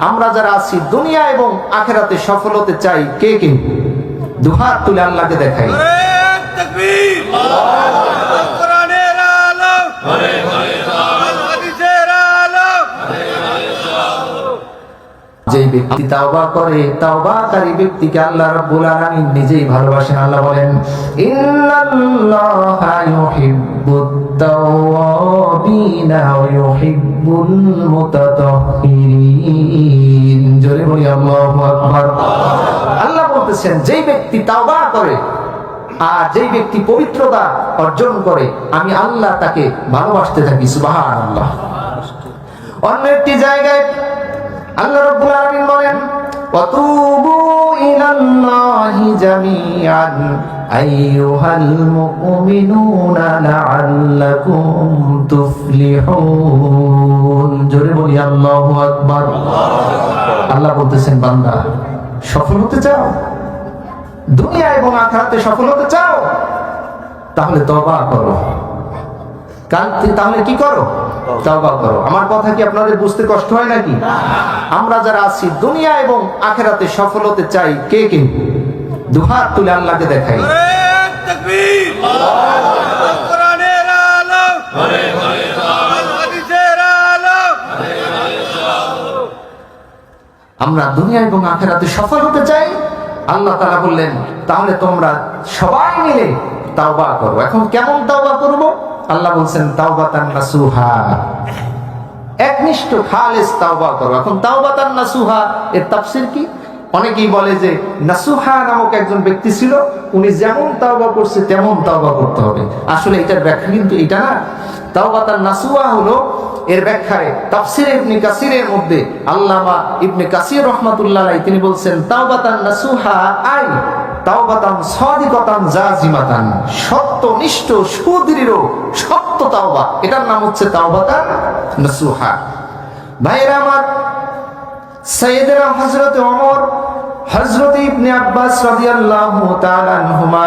আমরা যারা আছি দুনিয়া এবং আখিরাতে সফল হতে চাই, কে কে দুহাত তুলে আল্লাহকে দেখাই। তাকবীর, কোরআনের আলো, হাদিসের আলো। যে ব্যক্তি তাওবা করে, তাওবাকারী ব্যক্তিকে আল্লাহ রাব্বুল আলামিন নিজেই ভালোবাসেন। আল্লাহ বলেন, ইন্নাল্লাহা ইউহিব্বুত তাওয়াবিনা ওয়া ইউহিব্বুল মুতাতাহহিরিন। জোরে বলি আল্লাহু আকবার। আল্লাহ বলতেছেন, যেই ব্যক্তি তাওবা করে আর যেই ব্যক্তি পবিত্রতা অর্জন করে, আমি আল্লাহ তাকে ভালোবাসতে থাকি। সুবহানাল্লাহ। অন্য একটি জায়গায় আল্লাহ রাব্বুল আলামিন বলেন, ওয়াতুবু ইলাল্লাহি জামিআন আইয়ুহাল মুমিনুনা লাআল্লাকুম তুফলিহুন। জোরে বলি আল্লাহু আকবার। আল্লাহ বলতেছেন, বান্দা সফল হতে চাও, দুনিয়া এবং আখিরাতে সফল হতে চাও, তাহলে তওবা করো। তাহলে কি করো? তওবা করো। আমার কথা কি আপনাদের বুঝতে কষ্ট হয় নাকি? আমরা যারা আছি দুনিয়া এবং আখিরাতে সফল হতে চাই, কে কে দুহাত তুলে আল্লাহকে দেখাই। তাকবীর, কোরআনের আলো, হাদিসের আলো। আমরা দুনিয়া এবং আখিরাতে সফল হতে চাই। আল্লাহ তাআলা বললেন, তাহলে তোমরা সবাই মিলে তাওবা করো। এখন কেমন তাওবা করব? আল্লাহ বলছেন, তাওবাতান নাসুহা, একনিষ্ঠ খালেস তাওবা করো। এখন তাওবাতান নাসুহা এর তাফসীর কি? অনেকেই বলে যে নাসুহা নামক একজন ব্যক্তি ছিল, উনি যেমন তাওবা করছে তেমন তাওবা করতে হবে। আসলে এটার ব্যাখ্যা কিন্তু এটা না। তাওবাতান নাসুহা হলো, এর ব্যাখ্যায় তাফসীরে ইবনে কাসিরের মধ্যে আল্লামা ইবনে কাসির রাহমাতুল্লাহ আলাইহি তিনি বলছেন, তাওবাতান নাসুহা আই তাওবাতান সাদিকাতান জাজিমাতান, সত্যনিষ্ঠ সুদৃঢ় সত্য তাওবা, এটার নাম হচ্ছে তাওবাতান নাসুহা। ভাইরা আমার, সাইয়েদনা হযরত ওমর, হযরত ইবনে আব্বাস রাদিয়াল্লাহু তাআলা আনহুমা,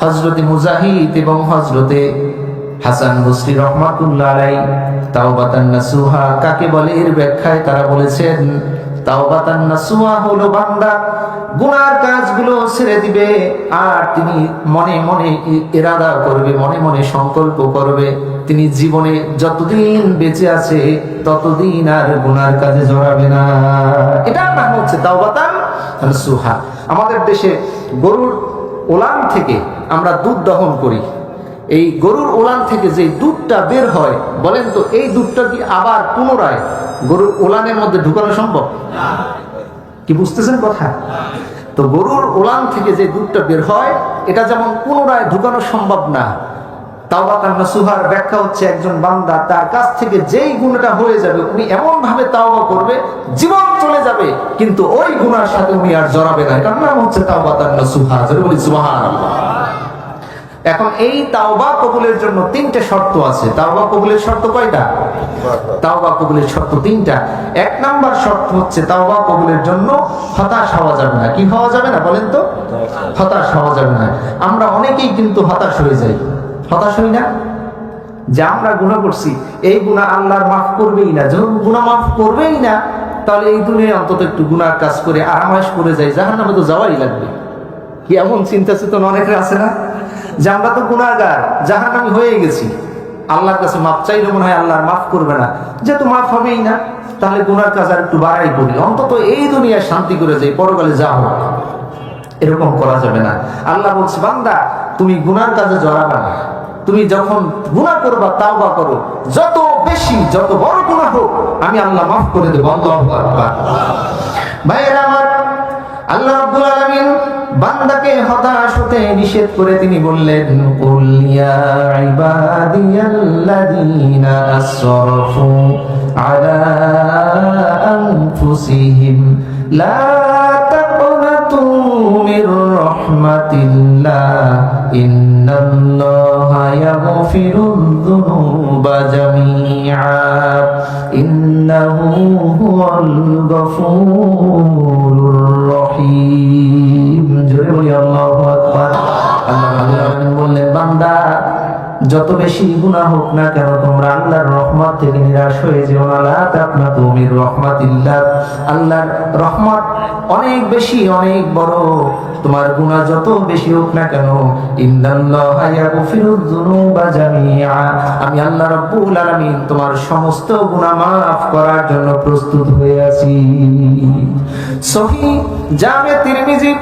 হযরত মুজাহিদ এবং হযরত হাসান বসরি রাহমাতুল্লাহ আলাইহি তাওবাতান নাসুহা কাকে বলে এর ব্যাখ্যায় তারা বলেছেন, তাওবাতান নাসুহা হলো বান্দা গুনার কাজগুলো ছেড়ে দিবে আর তিনি মনে মনে ইরাদা করবে, মনে মনে সংকল্প করবে, তিনি জীবনে যতদিন বেঁচে আছে ততদিন আর গুনার কাজে জড়াবে না। এটার নাম হচ্ছে তাওবাতান নাসুহা। আমাদের দেশে গরুর ওলান থেকে আমরা দুধ দহন করি। এই গরুর ওলান থেকে যে দুধটা বের হয়, বলেন তো এই দুধটা কি আবার পুনরায় গরুর ওলানের মধ্যে ঢুকানো সম্ভব? কি বুঝতেছেন কথা? তো গরুর ওলান থেকে যে দুধটা বের হয়, এটা যেমন পুনরায় ঢুকানো সম্ভব না, তাওবাতান নাসুহার ব্যাখ্যা হচ্ছে একজন বান্দা তার কাছ থেকে যেই গুনাহটা হয়ে যাবে উনি এমন ভাবে তাওবা করবে, জীবন চলে যাবে কিন্তু ওই গুনার সাথে উনি আর জড়াবে না। এটার নাম হচ্ছে তাওবাতান নাসুহা। জোরে বলি সুবহানাল্লাহ। এখন এই তাওবা কবুলের জন্য তিনটে শর্ত আছে। তাওবা কবুলের শর্ত কয়টা? তাওবা কবুলের শর্ত তিনটা। এক নাম্বার শর্ত হচ্ছে তাওবা কবুলের জন্য হতাশ হওয়া যাবে না। কি হওয়া যাবে না বলেন তো? হতাশ হওয়া যাবে না। আমরা অনেকেই কিন্তু হতাশ হয়ে যাই। হতাশ হই না যে আমরা গুনাহ করছি, এই গুনাহ আল্লাহর মাফ করবেই না। যখন গুনাহ মাফ করবেই না, তাহলে এই দুনিয়ায় অন্তত একটু গুনার কাজ করে আরামায়েশ করে যাই, জাহান্নামে তো যাওয়াই লাগবে। কি এমন চিন্তা চেতনা অনেকের আছে না যে আমরা তো গুনাহগার, জাহান্নামী হয়ে গেছি, আল্লাহর কাছে মাফ চাইলে মনে হয় আল্লাহ মাফ করবে না, যেহেতু মাফ হবেই না তাহলে গুনার কাজ আর একটু বাড়াই করি, অন্তত এই দুনিয়ায় শান্তি করে যাই, পরকালে যা হোক। এরকম করা যাবে না। আল্লাহ বলছে, বান্দা তুমি গুনার কাজে জড়াবে না, তুমি যখন গুনাহ করবা তাওবা করো, যত বেশি যত বড় গুনাহ হোক আমি আল্লাহ মাফ করে দেব। আল্লাহু আকবার। ভাইরা আমার, আল্লাহ রাব্বুল আলামিন বান্দাকে হতাশ হতে নিষেধ করে তিনি বললেন, কুল ইয়া ইবাদিয়াল্লাযীনা আসরাফু আলা আনফুসিহিম লা তাকনাতু মির রাহমাতিল্লাহ ইন্নাল্লাহা ইয়াগফিরুয যুনুবা জামিআ ইন্নাহু হুয়াল গফুরুর রহিম। জোরে বলি আল্লাহু আকবার। আল্লাহ বললেন, বান্দা যত বেশি গুনাহ হোক না কেন তোমরা আল্লাহর রহমত থেকে নিরাশ হয়ে যেও না। লা তাকনাতু মির রাহমাতিল্লাহ, আল্লাহর রহমত অনেক বেশি, অনেক বড়। তোমার গুনাহ যত বেশি হোক না কেন, ইন্নাল্লাহা ইয়াগফিরুয যুনুবা জামিআ, আমি আল্লাহ রাব্বুল আলামিন তোমার সমস্ত গুনাহ মাফ করার জন্য প্রস্তুত হয়ে আছি। সহিহ জামে তিরমিজি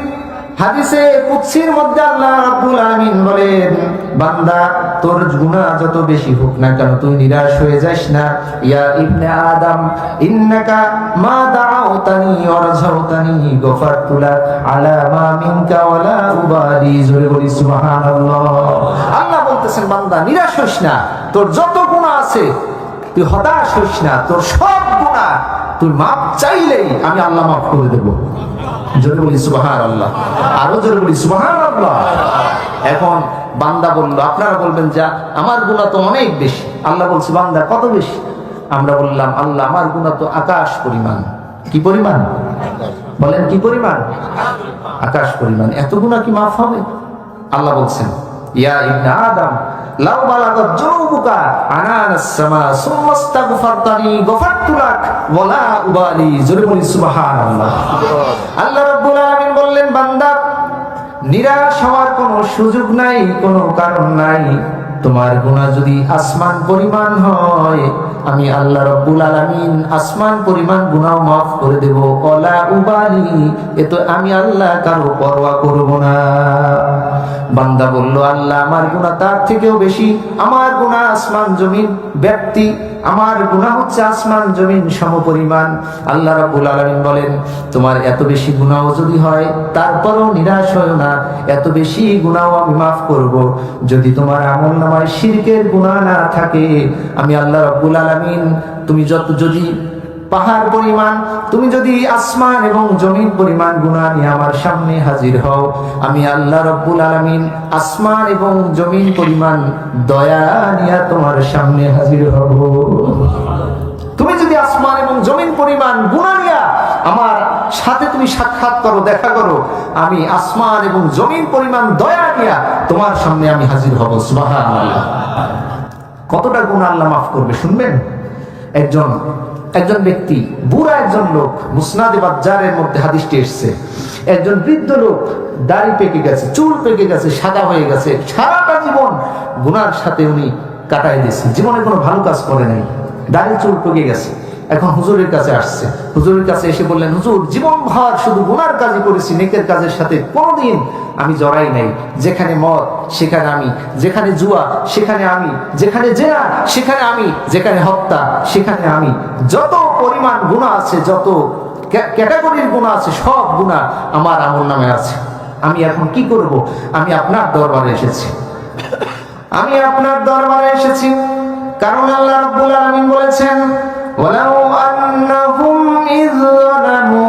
হাদিসে কুদসির মধ্যে আল্লাহ রাব্বুল আলামিন বলেন, বান্দা তোর গুনাহ যত বেশি হোক না কেন তুই নিরাশ হয়ে যাস না। ইয়া ইবনে আদম ইন্নাকা মা দাআউতানি ওয়া রাজাউতানি গফারতু লাক আলা মা মিনকা ওয়ালা উবালি। জোরে বলি সুবহানাল্লাহ। আল্লাহ বলতেছেন, বান্দা নিরাশ হইস না, তোর যত গুনাহ আছে তুই হতাশ হইস না, তোর সব গুনাহ তুই মাপ চাইলেই আমি আল্লাহ মাফ করে দেব। জোরে বলি সুবহানাল্লাহ, আরো জোরে বলি সুবহানাল্লাহ। এখন বান্দা বলল, আপনারা বলবেন যা আমার গুনাহ তো অনেক বেশি। আল্লাহ বলছে, বান্দা কত বেশি? আমরা বললাম, আল্লাহ আমার গুনাহ তো আকাশ পরিমাণ। কি পরিমাণ? বলেন কি পরিমাণ? আকাশ পরিমাণ। এত গুনাহ কি মাফ হবে? আল্লাহ বলছেন, ইয়া ইবনে আদম লাউ বালাগাত যুনুবুকা আনানাস সামা সুম্মা ইস্তাগফারতানি গফারতু লাক ওয়ালা উবালি। জোরে বলি সুবহানাল্লাহ। আল্লাহ রাব্বুল আলামিন বললেন, বান্দা নিরাশ হওয়ার কোনো সুযোগ নাই, কোনো কারণ নাই। তোমার গুনাহ যদি আসমান পরিমাণ হয়, আমি আল্লাহ রাব্বুল আলামিন আসমান পরিমাণ গুনাহ মাফ করে দেব। ওয়ালা উবালি, এতো আমি আল্লাহ কারো পরোয়া করব না। বান্দা বলল, আল্লাহ আমার গুনাহ তার থেকেও বেশি, আমার গুনাহ আসমান জমিন ব্যক্তি, আমার গুনাহ হচ্ছে আসমান জমিন সমপরিমাণ। আল্লাহ রাব্বুল আলামিন বলেন, তোমার এত বেশি গুনাহ যদি হয় তারপরও নিরাশ হয়ো না, এত বেশি গুনাহ আমি মাফ করব। যদি তোমার আমলনামায় শিরকের গুনাহ না থাকে, আমি আল্লাহ রাব্বুল আলামিন তুমি যদি পাহাড় পরিমাণ, তুমি যদি আসমান এবং জমিন পরিমাণ গুনাহ নিয়ে আমার সামনে হাজির হও, আমি আল্লাহ রাব্বুল আলামিন আসমান এবং জমিন পরিমাণ দয়া নিয়ে তোমার সামনে হাজির হব। তুমি যদি আসমান এবং জমিন পরিমাণ গুনাহ নিয়ে আমার সাথে তুমি সাক্ষাৎ করো, দেখা করো, আমি আসমান এবং জমিন পরিমাণ দয়া নিয়ে তোমার সামনে আমি হাজির হব। সুবহানাল্লাহ। কতটা গুনাহ আল্লাহ মাফ করবে শুনবেন। একজন ব্যক্তি, বুড়া একজন লোক, মুসনাদে বাজ্জারের মধ্যে হাদিসটি এসেছে, একজন বৃদ্ধ লোক, দাড়ি পেকে গেছে, চুল পেকে গেছে, সাদা হয়ে গেছে, সারাটা জীবন গুনার সাথে উনি কাটায় দিয়েছে, জীবনে কোনো ভালো কাজ করে নাই, দাড়ি চুল পেকে গেছে। এখন হুজুরের কাছে আসছে, হুজুরের কাছে এসে বললেন, হুজুর জীবন ভর শুধু গুনার কাজই করেছি, নেকের কাজের সাথে কোনোদিন আমি জড়াই নাই। যেখানে মদ সেখানে আমি, যেখানে জুয়া সেখানে আমি, যেখানে জেনা সেখানে আমি, যেখানে হত্যা সেখানে আমি, যত পরিমাণ গুনাহ আছে, যত ক্যাটাগরির গুনাহ আছে, সব গুনাহ আমার আমলনামায় আছে। আমি এখন কি করব? আমি আপনার দরবারে এসেছি, আমি আপনার দরবারে এসেছি, কারণ আল্লাহ রাব্বুল আলামিন বলেছেন, ওয়ালাউ আন্নাহুম ইয যালামু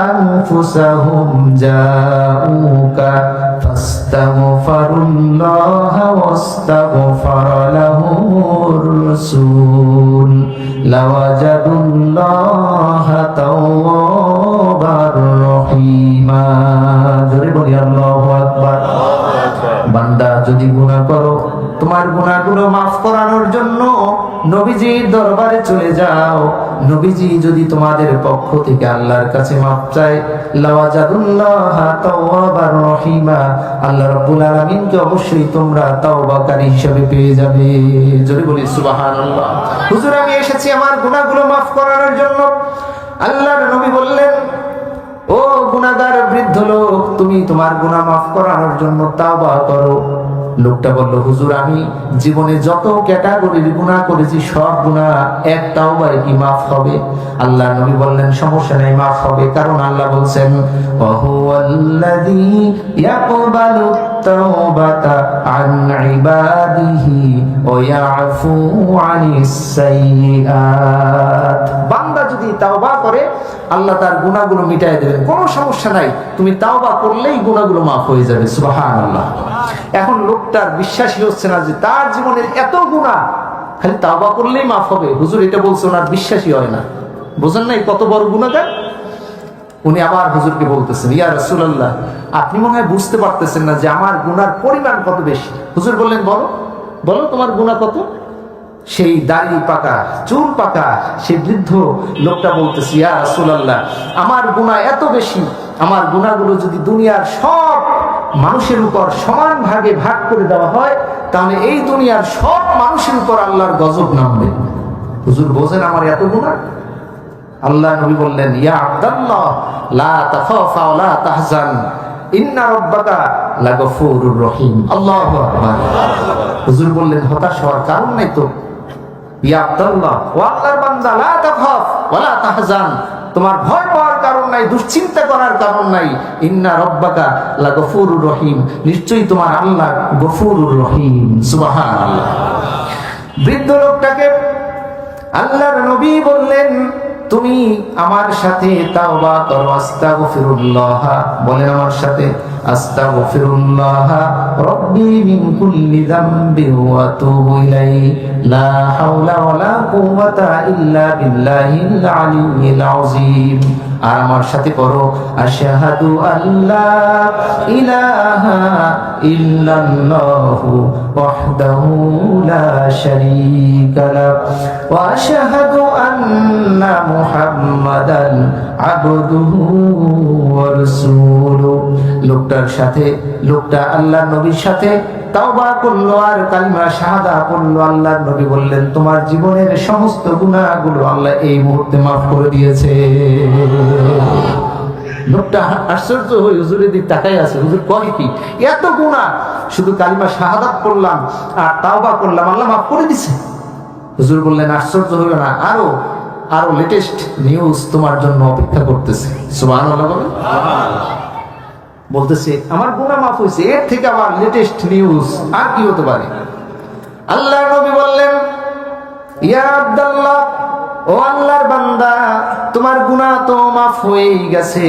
আনফুসাহুম জাউকা ফাস্তাগফিরুল্লাহা ওয়াস্তাগফারা লাহুমুর রাসূল লাওয়াজাদুল্লাহা তাওয়াবার রহিমা। জোরে বলি আল্লাহু আকবার। বান্দা যদি গুনাহ করো, তোমার গুনাহগুলো মাফ করানোর জন্য নবীজির দরবারে চলে যাও। নবীজি যদি তোমাদের পক্ষ থেকে আল্লাহর কাছে মাফ চায়, লাওয়াজাদুল্লাহা তাওয়াবার রহিমা, আল্লাহ রাব্বুল আলামিনকে অবশ্যই তোমরা তাওবাকারী হিসেবে পেয়ে যাবে। জোরে বলি সুবহানাল্লাহ। হুজুর আমি এসেছি আমার গুনাহগুলো মাফ করানোর জন্য। আল্লাহর নবী বললেন, ও গুনাহগার বৃদ্ধ লোক, তুমি তোমার গুনাহ মাফ করানোর জন্য তাওবা করো। লোকটা বলল, হুজুর আমি জীবনে যত ক্যাটাগরির গুনাহ করেছি সব গুনাহ এক তাওবায় কি মাফ হবে? আল্লাহ নবী বললেন, সমস্যা নেই, মাফ হবে, কারণ আল্লাহ বলছেন, ওয়া হুয়াল্লাযী ইয়াকবালু তাওবাতা আন ইবাদিহি ওয়া ইয়াফু আনিস সাইয়্যাত। বান্দা যদি তাওবা করে আল্লাহ তার গুনাহগুলো মিটায় দেবেন, কোনো সমস্যা নাই, তুমি তাওবা করলেই গুনাহগুলো মাফ হয়ে যাবে। সুবহানাল্লাহ। এখন লোকটার বিশ্বাসই হচ্ছে না যে তার জীবনের এত গুনাহ খালি তাওবা করলেই মাফ হবে। হুজুর এটা বলছে, ওনার বিশ্বাসই হয় না। বুঝেন নাই কত বড় গুনাহগার? উনি আবার হুজুরকে বলতেছেন, ইয়া রাসূলুল্লাহ আপনি মনে হয় বুঝতে পারতেছেন না যে আমার গুনার পরিমাণ কত বেশি। হুজুর বললেন, বলো। বলো তোমার গুনাহ কত? সেই দাড়ি পাকা, চুল পাকা সেই বৃদ্ধ লোকটা বলতেছে, ইয়া রাসূলুল্লাহ, আমার গুনাহ এত বেশি, আমার গুনাহগুলো যদি দুনিয়ার সব মানুষের উপর সমান ভাগে ভাগ করে দেওয়া হয়, তাহলে এই দুনিয়ার সব মানুষের উপর আল্লাহর গজব নামবে। হুজুর বোঝেন আমার এত গুনাহ? আল্লাহ নবী বললেন, ইয়া আব্দাল্লাহ, লা তাখাফা ওয়া লা তাহজান, ইন্না রাব্বাকা লাগফুরুর রহিম। আল্লাহু আকবার। হুজুর বললেন, হতাশ হওয়ার কারণ নাই তো। ইয়া আব্দাল্লাহ, ও আল্লাহর বান্দা, লা তাখাফ ওয়া লা তাহজান, তোমার ভয় পাওয়ার কারণ নাই, দুশ্চিন্তা করার কারণ নাই। ইন্না রাব্বাকা লাগফুরুর রহিম, নিশ্চয়ই তোমার আল্লাহ গফুরুর রহিম। সুবহানাল্লাহ। বৃদ্ধ লোকটাকে আল্লাহর নবী বললেন, তুমি আমার সাথে তাওবা করো, আস্তাগফিরুল্লাহ, বলেন আমার সাথে, আস্তাগফিরুল্লাহ রাব্বি মিন কুল্লি যামবিন ওয়া আতুবু ইলাইহি, লা হাওলা ওয়ালা কুওয়াতা ইল্লা বিল্লাহিল আলিয়্যিল আযীম। আর আমার সাথে পড়ো, আশহাদু আল্লা ইলাহা ইল্লাল্লাহু ওয়াহদাহু লা শারীকা লাহু ওয়া আশহাদু আন্না মুহাম্মাদান আবদুহু ওয়া রাসূলুহু। লোকটার সাথে, লোকটা আল্লাহর নবীর সাথে তাওবা করলো আর কালিমা শাহাদা পড়লো। আল্লাহর নবী বললেন, তোমার জীবনের সমস্ত গুনাহগুলো আল্লাহ এই মুহূর্তে মাফ করে দিয়েছে। লোকটা আশ্চর্য হয়ে হুজুরের দিক তাকাই আছে। হুজুর কয় কি, এত গুনাহ, শুধু কালিমা শাহাদাত পড়লাম আর তাওবা করলাম, আল্লাহ মাফ করে দিয়েছে। হুজুর বললেন, আশ্চর্য হইও না, আরো আরো লেটেস্ট নিউজ তোমার জন্য অপেক্ষা করতেছে। সুবহানাল্লাহ বলেন। বলতেছে, আমার গুনাহ মাফ হয়েছে, এর থেকে আবার লেটেস্ট নিউজ আর কি হতে পারে? আল্লাহর নবী বললেন, ইয়া আব্দুল্লাহ, ও আল্লাহর বান্দা, তোমার গুনাহ তো মাফ হয়েই গেছে।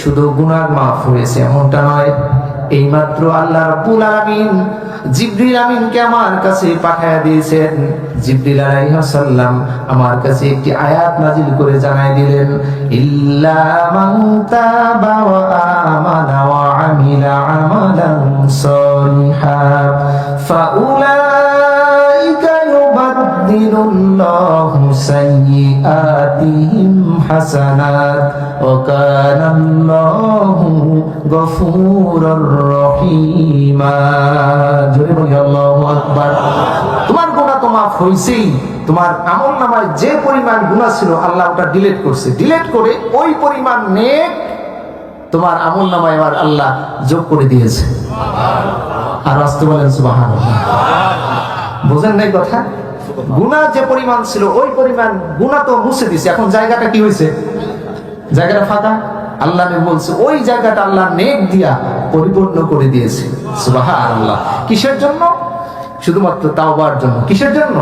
শুধু গুনাহ মাফ হয়েছে এমনটা নয়, এইমাত্র আল্লাহ রাব্বুল আলামিন জিবরিল আমিনকে আমার কাছে পাঠিয়ে দিয়েছেন। জিবরিল আলাইহিস সালাম আমার কাছে একটি আয়াত নাজিল করে জানাই দিলেন, ইল্লা মান তাবা ওয়া আমানা ওয়া আমিলা আমালান সলিহা ফাউলাইকা ইউবাদদিলুল্লাহু সাইয়্যাতিহিম হাসানাত ওয়া কানাল্লাহু গফুরুর রহিমা। জোরে বলি আল্লাহু আকবার। তোমার গুনাহ তো মাফ হইছেই, তোমার আমলনামায় যে পরিমাণ গুনাহ ছিল আল্লাহ ওটা ডিলিট করছে। ডিলিট করে ওই পরিমাণ নেক তোমার আমলনামায় আবার আল্লাহ যোগ করে দিয়েছে। আর আসতে বলেন সুবহানাল্লাহ। বুঝেন নাই কথা? গুনাহ যে পরিমাণ ছিল ওই পরিমাণ গুনাহ তো মুছে দিয়েছে। এখন জায়গাটা কি হয়েছে? জায়গাটা ফাঁকা। আল্লাহ বলছে ওই জায়গাটা আল্লাহ নেক দিয়া পরিপূর্ণ করে দিয়েছে। সুবহানাল্লাহ। কিসের জন্য? শুধুমাত্র তাওবার জন্য। কিসের জন্য?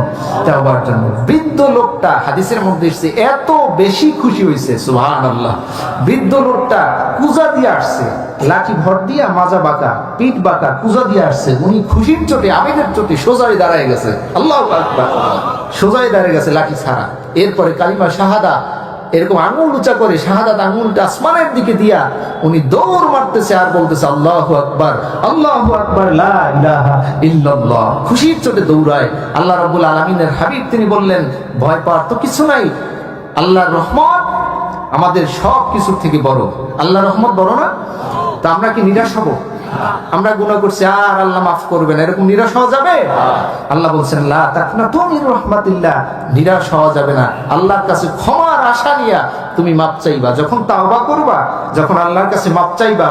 তাওবার জন্য। বৃদ্ধ লোকটা হাদিসের মধ্যে এসেছে এত বেশি খুশি হয়েছে, সুবহানাল্লাহ। বৃদ্ধ লোকটা কুজা দিয়ে আসছে, লাঠি ভর দিয়া, মাজা বাঁকা, পিঠ বাঁকা, কুজা দিয়ে আসছে। উনি খুশির চোটে, আবেগের চোটে সোজাই দাঁড়ায় গেছে। আল্লাহু আকবার। সোজাই দাঁড়িয়ে গেছে লাঠি ছাড়া। এরপরে কালিমা শাহাদা এরকম আঙুল উঁচা করে শাহাদাত আঙুলটা আসমানের দিকে দিয়া উনি দৌড় মারতেছে আর বলতেছে, আল্লাহু আকবার, আল্লাহু আকবার, লা ইলাহা ইল্লাল্লাহ। খুশির চোটে দৌড়ায়। আল্লাহ রাব্বুল আলামিনের হাবিব তিনি বললেন, ভয় পাওয়ার তো কিছু নাই, আল্লাহর রহমত আমাদের সব কিছুর থেকে বড়। আল্লাহর রহমত বড় না? তা আমরা কি নিরাশ হব? আমরা গুনাহ করছি আর আল্লাহ মাফ করবে না, এরকম নিরাশ হওয়া যাবে? আল্লাহ বলছেন, লা তাকনাতু মির রাহমাতিল্লাহ, নিরাশ হওয়া যাবে না। আল্লাহর কাছে ক্ষমার আশা নিয়া তুমি মাপ চাইবা। যখন তাওবা করবা, যখন আল্লাহর কাছে মাপ চাইবা,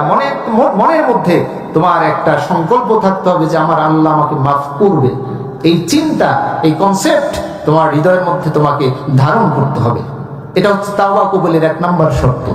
মনের মধ্যে তোমার একটা সংকল্প থাকতে হবে যে আমার আল্লাহ আমাকে মাফ করবে। এই চিন্তা, এই কনসেপ্ট তোমার হৃদয়ের মধ্যে তোমাকে ধারণ করতে হবে। এটা হচ্ছে তাওবা কবুলের 1 নম্বর শর্ত।